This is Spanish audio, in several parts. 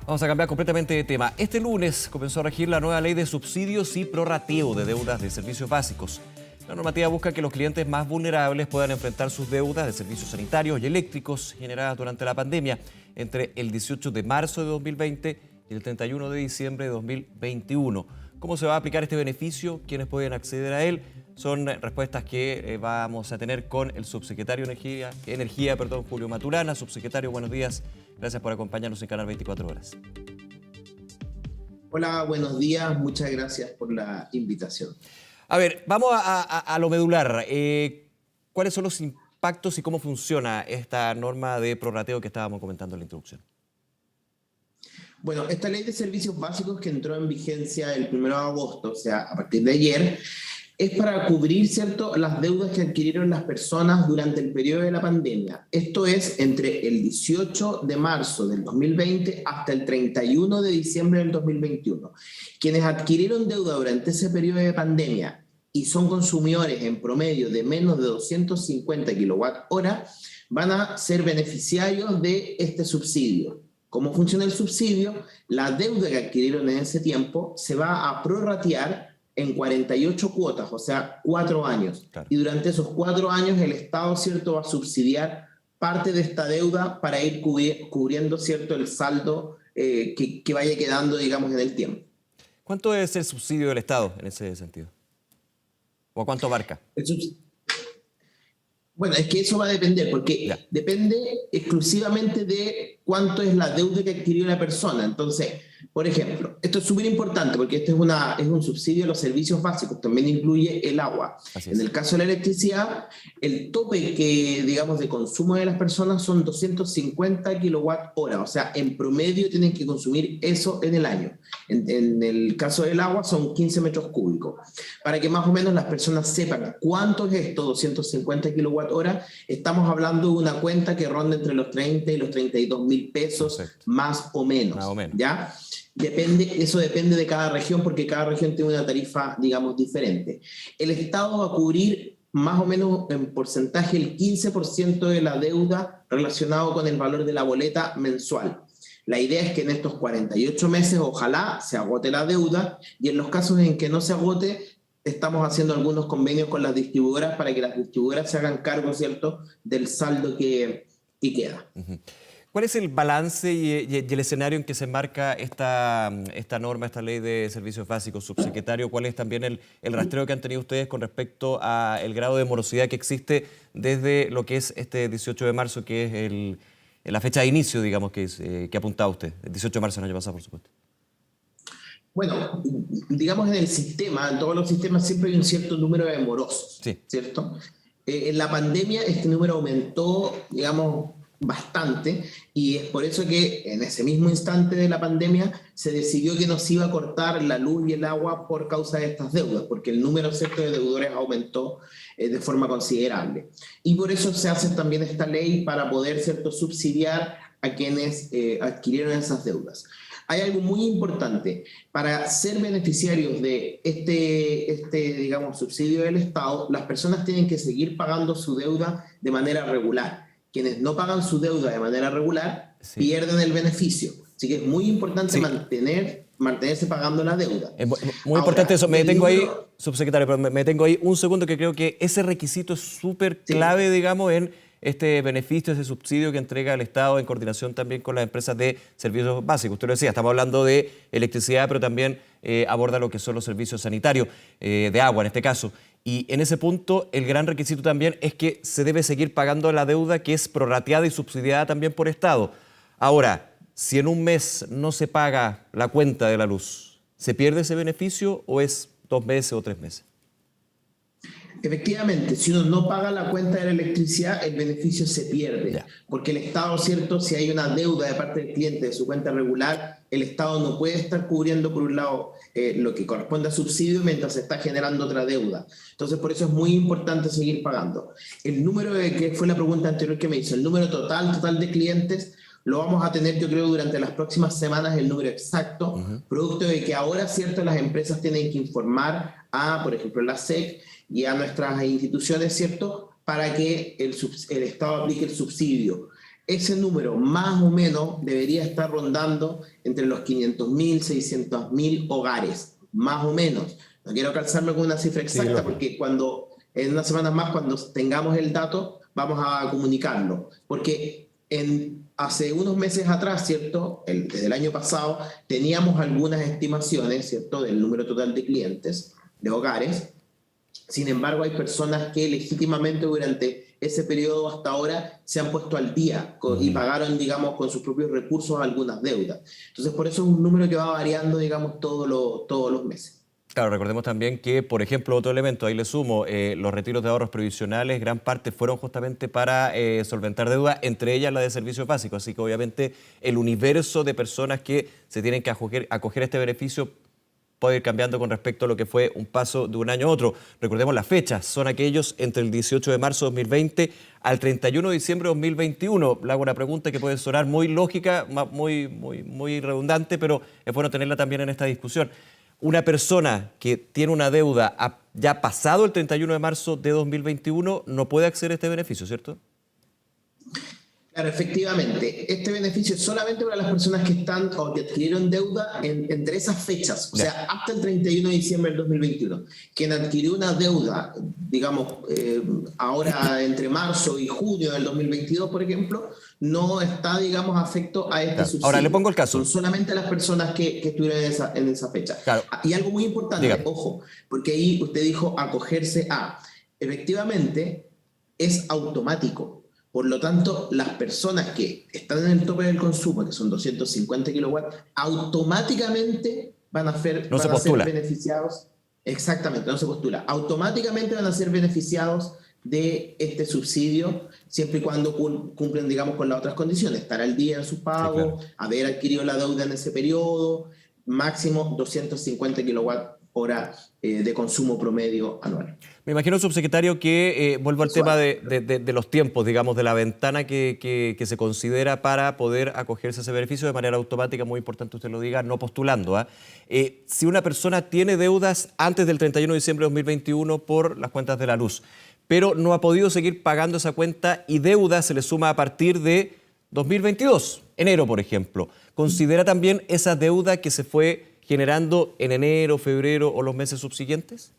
Vamos a cambiar completamente de tema. Este lunes comenzó a regir la nueva ley de subsidios y prorrateo de deudas de servicios básicos. La normativa busca que los clientes más vulnerables puedan enfrentar sus deudas de servicios sanitarios y eléctricos generadas durante la pandemia entre el 18 de marzo de 2020 y el 31 de diciembre de 2021. ¿Cómo se va a aplicar este beneficio? ¿Quiénes pueden acceder a él? Son respuestas que vamos a tener con el subsecretario de Energía, Julio Maturana. Subsecretario, buenos días. Gracias por acompañarnos en Canal 24 Horas. Hola, buenos días. Muchas gracias por la invitación. A ver, vamos a lo medular. ¿Cuáles son los impactos y cómo funciona esta norma de prorrateo que estábamos comentando en la introducción? Bueno, esta ley de servicios básicos que entró en vigencia el 1 de agosto, o sea, a partir de ayer, es para cubrir, ¿cierto?, las deudas que adquirieron las personas durante el periodo de la pandemia. Esto es entre el 18 de marzo del 2020 hasta el 31 de diciembre del 2021. Quienes adquirieron deuda durante ese periodo de pandemia y son consumidores en promedio de menos de 250 kWh van a ser beneficiarios de este subsidio. ¿Cómo funciona el subsidio? La deuda que adquirieron en ese tiempo se va a prorratear en 48 cuotas, o sea, 4 años. Claro. Y durante esos 4 años el Estado, ¿cierto?, va a subsidiar parte de esta deuda para ir cubriendo, ¿cierto?, el saldo que vaya quedando, digamos, en el tiempo. ¿Cuánto es el subsidio del Estado en ese sentido? ¿O a cuánto abarca? Bueno, es que eso va a depender, porque depende exclusivamente de cuánto es la deuda que adquirió la persona. Entonces, por ejemplo, esto es súper importante porque este es un subsidio a los servicios básicos, también incluye el agua. En el caso de la electricidad, el tope que, digamos, de consumo de las personas son 250 kWh, o sea, en promedio tienen que consumir eso en el año. En el caso del agua son 15 metros cúbicos. Para que más o menos las personas sepan cuánto es esto, 250 kWh, estamos hablando de una cuenta que ronda entre los 30 y los 32.000 pesos, más o menos. ¿Ya? Eso depende de cada región, porque cada región tiene una tarifa, digamos, diferente. El Estado va a cubrir más o menos en porcentaje el 15% de la deuda relacionado con el valor de la boleta mensual. La idea es que en estos 48 meses ojalá se agote la deuda, y en los casos en que no se agote, estamos haciendo algunos convenios con las distribuidoras para que las distribuidoras se hagan cargo, ¿cierto?, del saldo que queda. ¿Cuál es el balance y el escenario en que se enmarca esta norma, esta ley de servicios básicos, subsecretario? ¿Cuál es también el rastreo que han tenido ustedes con respecto al grado de morosidad que existe desde lo que es este 18 de marzo, que es la fecha de inicio, digamos, que apuntaba usted, el 18 de marzo del año pasado, por supuesto? Bueno, digamos, en el sistema, en todos los sistemas siempre hay un cierto número de morosos, sí, ¿cierto? En la pandemia este número aumentó, digamos, bastante, y es por eso que en ese mismo instante de la pandemia se decidió que nos iba a cortar la luz y el agua por causa de estas deudas, porque el número, ¿cierto?, de deudores aumentó de forma considerable. Y por eso se hace también esta ley para poder, ¿cierto?, subsidiar a quienes adquirieron esas deudas. Hay algo muy importante. Para ser beneficiarios de digamos, subsidio del Estado, las personas tienen que seguir pagando su deuda de manera regular. Quienes no pagan su deuda de manera regular pierden el beneficio. Así que es muy importante mantenerse pagando la deuda. Es muy importante eso. Me detengo ahí, subsecretario, pero me detengo ahí un segundo, que creo que ese requisito es súper clave, digamos, en este beneficio, ese subsidio que entrega el Estado en coordinación también con las empresas de servicios básicos. Usted lo decía, estamos hablando de electricidad, pero también aborda lo que son los servicios sanitarios, de agua en este caso. Y en ese punto, el gran requisito también es que se debe seguir pagando la deuda que es prorrateada y subsidiada también por Estado. Ahora, si en un mes no se paga la cuenta de la luz, ¿se pierde ese beneficio o es 2 meses o 3 meses? Efectivamente, si uno no paga la cuenta de la electricidad, el beneficio se pierde. Porque el Estado, ¿cierto?, si hay una deuda de parte del cliente de su cuenta regular, el Estado no puede estar cubriendo, por un lado, lo que corresponde a subsidio mientras se está generando otra deuda. Entonces, por eso es muy importante seguir pagando. El número que fue la pregunta anterior que me hizo, el número total de clientes, lo vamos a tener, yo creo, durante las próximas semanas, el número exacto, producto de que ahora, ¿cierto?, las empresas tienen que informar a, por ejemplo, la SEC y a nuestras instituciones, ¿cierto?, para que el Estado aplique el subsidio. ese número más o menos debería estar rondando entre los 500.000, 600.000 hogares, más o menos. No quiero calzarme con una cifra exacta, porque en unas semanas más, cuando tengamos el dato, vamos a comunicarlo. Porque hace unos meses atrás, ¿cierto? Desde el año pasado, teníamos algunas estimaciones, ¿cierto?, del número total de clientes, de hogares. Sin embargo, hay personas que legítimamente durante ese periodo hasta ahora se han puesto al día y pagaron, digamos, con sus propios recursos algunas deudas. Entonces, por eso es un número que va variando, digamos, todos los meses. Claro, recordemos también que, por ejemplo, otro elemento, ahí le sumo, los retiros de ahorros previsionales, gran parte fueron justamente para solventar deuda, entre ellas la de servicios básicos. Así que obviamente el universo de personas que se tienen que acoger a este beneficio puede ir cambiando con respecto a lo que fue un paso de un año a otro. Recordemos las fechas, son aquellos entre el 18 de marzo de 2020 al 31 de diciembre de 2021. Le hago una pregunta que puede sonar muy lógica, muy redundante, pero es bueno tenerla también en esta discusión. Una persona que tiene una deuda ya pasado el 31 de marzo de 2021 no puede acceder a este beneficio, ¿cierto? Claro, efectivamente. Este beneficio es solamente para las personas que están o que adquirieron deuda entre esas fechas, o sea, hasta el 31 de diciembre del 2021. Quien adquirió una deuda, digamos, ahora entre marzo y junio del 2022, por ejemplo, no está, digamos, afecto a este subsidio. Ahora le pongo el caso. Son solamente las personas que estuvieron en esa fecha. Claro. Y algo muy importante, Dígame. ojo, porque ahí usted dijo acogerse a. Efectivamente, es automático. Por lo tanto, las personas que están en el tope del consumo, que son 250 kilowatts, automáticamente van a ser beneficiados. Exactamente, no se postula. Automáticamente van a ser beneficiados de este subsidio, siempre y cuando cumplen, digamos, con las otras condiciones. Estar al día en sus pagos, haber adquirido la deuda en ese periodo, máximo 250 kilowatts hora de consumo promedio anual. Me imagino, subsecretario, que vuelvo al tema de los tiempos, digamos, de la ventana que se considera para poder acogerse a ese beneficio de manera automática, muy importante usted lo diga, no postulando. Si una persona tiene deudas antes del 31 de diciembre de 2021 por las cuentas de la luz, pero no ha podido seguir pagando esa cuenta y deuda se le suma a partir de 2022, enero, por ejemplo, ¿considera también esa deuda que se fue generando en enero, febrero o los meses subsiguientes?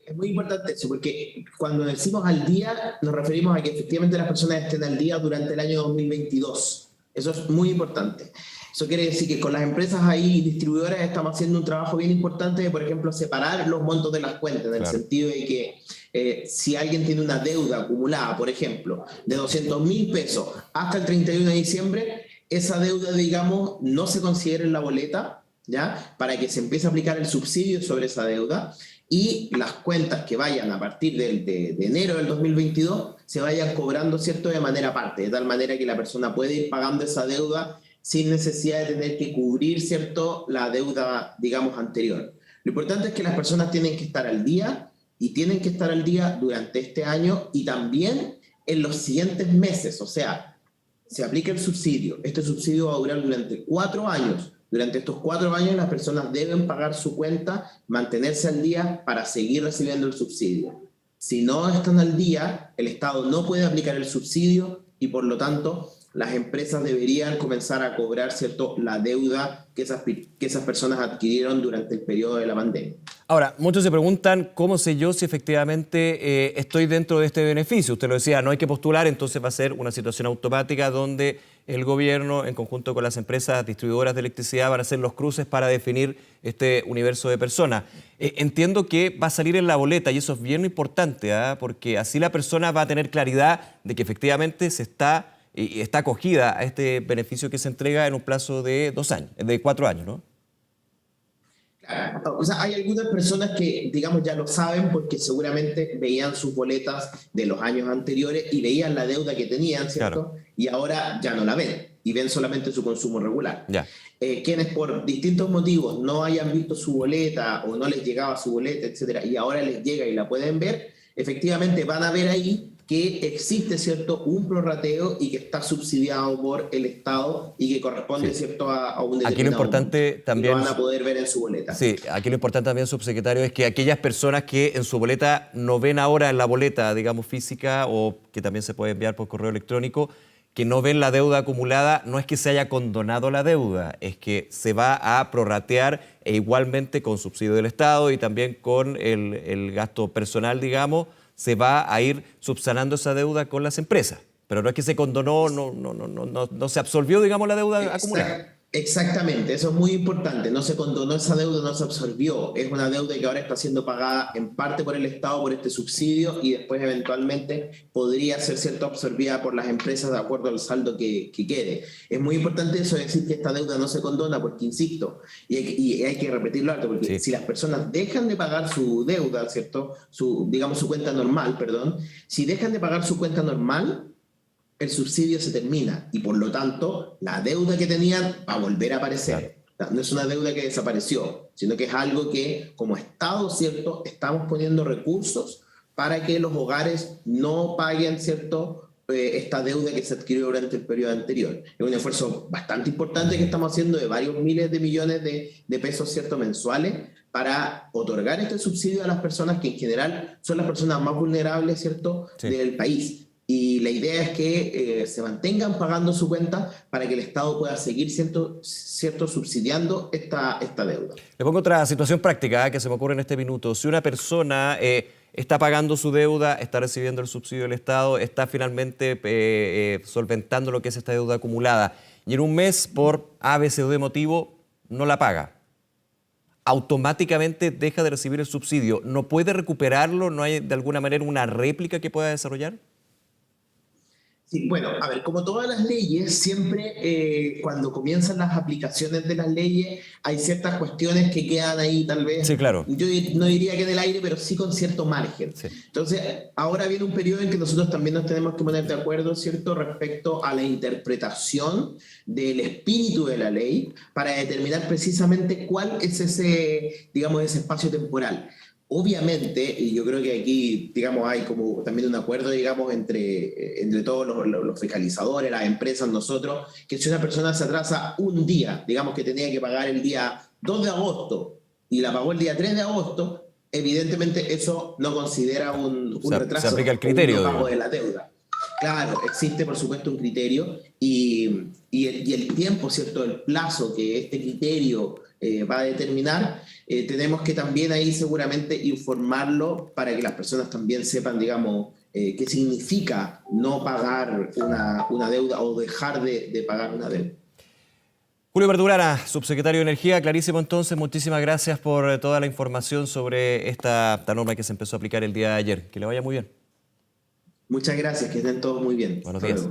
Es muy importante eso, porque cuando decimos al día, nos referimos a que efectivamente las personas estén al día durante el año 2022. Eso es muy importante. Eso quiere decir que con las empresas ahí distribuidoras estamos haciendo un trabajo bien importante de, por ejemplo, separar los montos de las cuentas, en el sentido de que si alguien tiene una deuda acumulada, por ejemplo, de 200.000 pesos hasta el 31 de diciembre, esa deuda, digamos, no se considera en la boleta, ¿ya? Para que se empiece a aplicar el subsidio sobre esa deuda y las cuentas que vayan a partir de enero del 2022 se vayan cobrando, ¿cierto?, de manera aparte, de tal manera que la persona puede ir pagando esa deuda sin necesidad de tener que cubrir, ¿cierto?, la deuda, digamos, anterior. Lo importante es que las personas tienen que estar al día y tienen que estar al día durante este año y también en los siguientes meses, o sea, se aplica el subsidio. Este subsidio va a durar durante 4 años. Durante estos 4 años las personas deben pagar su cuenta, mantenerse al día para seguir recibiendo el subsidio. Si no están al día, el Estado no puede aplicar el subsidio y por lo tanto las empresas deberían comenzar a cobrar, ¿cierto?, la deuda que esas personas adquirieron durante el periodo de la pandemia. Ahora, muchos se preguntan cómo sé yo si efectivamente estoy dentro de este beneficio. Usted lo decía, no hay que postular, entonces va a ser una situación automática donde el gobierno, en conjunto con las empresas distribuidoras de electricidad, van a hacer los cruces para definir este universo de personas. Entiendo que va a salir en la boleta y eso es bien importante, porque así la persona va a tener claridad de que efectivamente está acogida a este beneficio que se entrega en un plazo de 4 años, ¿no? Claro. O sea, hay algunas personas que, digamos, ya lo saben porque seguramente veían sus boletas de los años anteriores y veían la deuda que tenían, ¿cierto? Claro. Y ahora ya no la ven y ven solamente su consumo regular. Quienes por distintos motivos no hayan visto su boleta o no les llegaba su boleta, etcétera, y ahora les llega y la pueden ver, efectivamente van a ver ahí que existe, ¿cierto?, un prorrateo y que está subsidiado por el Estado y que corresponde, ¿cierto?, a un determinado Aquí lo importante monto. también... Y lo van a poder ver en su boleta. Sí, aquí lo importante también, subsecretario, es que aquellas personas que en su boleta no ven ahora en la boleta, digamos, física o que también se puede enviar por correo electrónico, que no ven la deuda acumulada, no es que se haya condonado la deuda, es que se va a prorratear e igualmente con subsidio del Estado y también con el gasto personal, digamos, se va a ir subsanando esa deuda con las empresas. Pero no es que se condonó, no se absolvió, digamos, la deuda acumulada. Exactamente, eso es muy importante. No se condonó esa deuda, no se absorbió. Es una deuda que ahora está siendo pagada en parte por el Estado, por este subsidio, y después eventualmente podría ser, ¿cierto?, absorbida por las empresas de acuerdo al saldo que quede. Es muy importante eso, decir que esta deuda no se condona, porque, insisto, y hay que repetirlo alto, porque Sí. si las personas dejan de pagar su deuda, ¿cierto?, digamos su cuenta normal, perdón, si dejan de pagar su cuenta normal, el subsidio se termina y por lo tanto la deuda que tenían va a volver a aparecer. Claro. No es una deuda que desapareció, sino que es algo que como Estado, ¿cierto?, estamos poniendo recursos para que los hogares no paguen, ¿cierto?, esta deuda que se adquirió durante el periodo anterior. Es un esfuerzo bastante importante que estamos haciendo de varios miles de millones de pesos, ¿cierto?, mensuales, para otorgar este subsidio a las personas que en general son las personas más vulnerables, ¿cierto?, Sí. del país. Y la idea es que se mantengan pagando su cuenta para que el Estado pueda seguir cierto subsidiando esta deuda. Le pongo otra situación práctica que se me ocurre en este minuto. Si una persona está pagando su deuda, está recibiendo el subsidio del Estado, está finalmente solventando lo que es esta deuda acumulada y en un mes, por A, B, C o D motivo, no la paga, automáticamente deja de recibir el subsidio. ¿No puede recuperarlo? ¿No hay de alguna manera una réplica que pueda desarrollar? Sí, bueno, a ver, como todas las leyes, siempre cuando comienzan las aplicaciones de las leyes hay ciertas cuestiones que quedan ahí tal vez, Sí, claro. yo no diría que en el aire, pero sí con cierto margen. Sí. Entonces, ahora viene un periodo en que nosotros también nos tenemos que poner de acuerdo, ¿cierto?, respecto a la interpretación del espíritu de la ley para determinar precisamente cuál es ese, digamos, ese espacio temporal. Obviamente, y yo creo que aquí, digamos, hay como también un acuerdo, digamos, entre todos los fiscalizadores, las empresas, nosotros, que si una persona se atrasa un día, digamos que tenía que pagar el día 2 de agosto y la pagó el día 3 de agosto, evidentemente eso no considera un retraso se aplica el criterio, o un no pago de la deuda. Claro, existe por supuesto un criterio y el tiempo, ¿cierto?, el plazo que este criterio va a determinar, tenemos que también ahí seguramente informarlo para que las personas también sepan, digamos, qué significa no pagar una deuda o dejar de pagar una deuda. Julio Verdurana, subsecretario de Energía, clarísimo entonces, muchísimas gracias por toda la información sobre esta norma que se empezó a aplicar el día de ayer. Que le vaya muy bien. Muchas gracias, que estén todos muy bien. Buenos días.